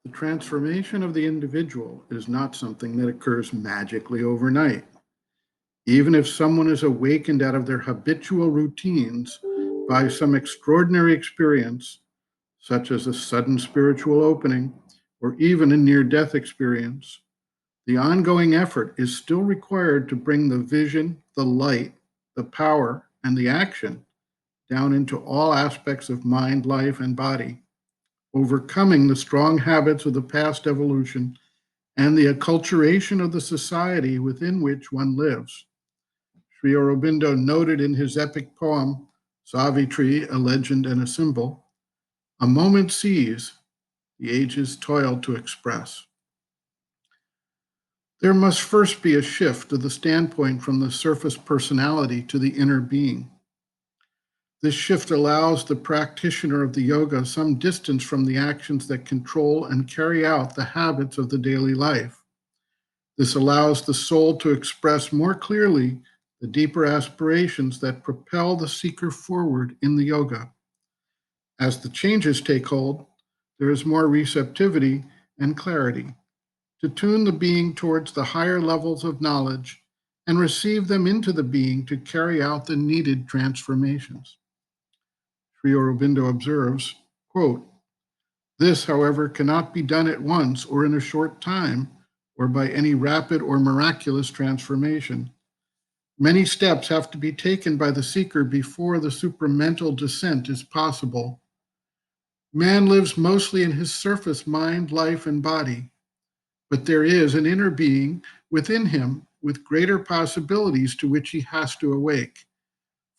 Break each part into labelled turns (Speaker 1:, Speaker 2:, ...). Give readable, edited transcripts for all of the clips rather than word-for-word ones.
Speaker 1: The transformation of the individual is not something that occurs magically overnight. Even if someone is awakened out of their habitual routines by some extraordinary experience, such as a sudden spiritual opening or even a near death experience, the ongoing effort is still required to bring the vision, the light, the power, and the action down into all aspects of mind, life, and body, overcoming the strong habits of the past evolution and the acculturation of the society within which one lives. Sri Aurobindo noted in his epic poem, Savitri, a Legend and a Symbol, a moment sees, the ages toil to express. There must first be a shift of the standpoint from the surface personality to the inner being. This shift allows the practitioner of the yoga some distance from the actions that control and carry out the habits of the daily life. This allows the soul to express more clearly the deeper aspirations that propel the seeker forward in the yoga. As the changes take hold, there is more receptivity and clarity to tune the being towards the higher levels of knowledge and receive them into the being to carry out the needed transformations. Sri Aurobindo observes, quote, "This, however, cannot be done at once or in a short time or by any rapid or miraculous transformation. Many steps have to be taken by the seeker before the supramental descent is possible. Man lives mostly in his surface mind, life, and body, but there is an inner being within him with greater possibilities to which he has to awake,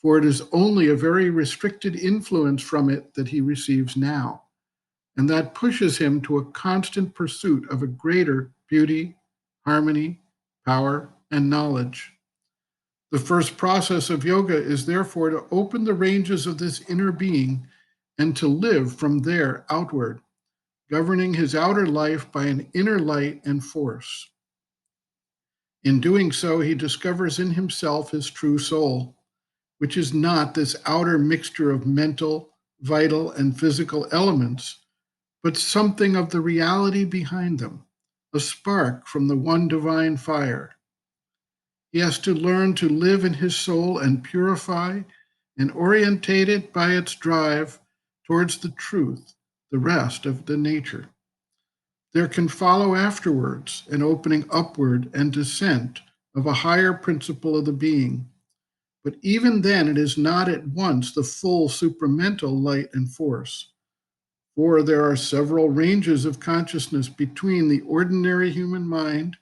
Speaker 1: for it is only a very restricted influence from it that he receives now, and that pushes him to a constant pursuit of a greater beauty, harmony, power, and knowledge. The first process of yoga is therefore to open the ranges of this inner being and to live from there outward, governing his outer life by an inner light and force. In doing so, he discovers in himself his true soul, which is not this outer mixture of mental, vital, and physical elements, but something of the reality behind them, a spark from the one divine fire. He has to learn to live in his soul and purify and orientate it by its drive towards the truth, the rest of the nature. There can follow afterwards an opening upward and descent of a higher principle of the being. But even then, it is not at once the full supramental light and force, for there are several ranges of consciousness between the ordinary human mind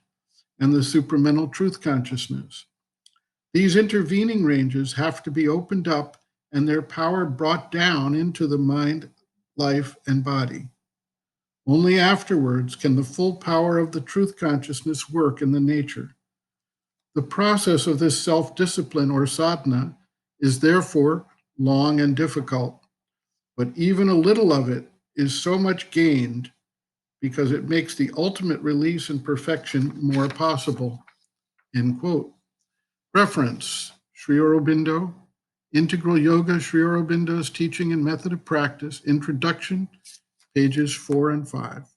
Speaker 1: and the supramental truth consciousness. These intervening ranges have to be opened up and their power brought down into the mind, life, and body. Only afterwards can the full power of the truth consciousness work in the nature. The process of this self-discipline or sadhana is therefore long and difficult, but even a little of it is so much gained because it makes the ultimate release and perfection more possible." End quote. Reference, Sri Aurobindo, Integral Yoga, Sri Aurobindo's Teaching and Method of Practice, Introduction, pages 4 and 5.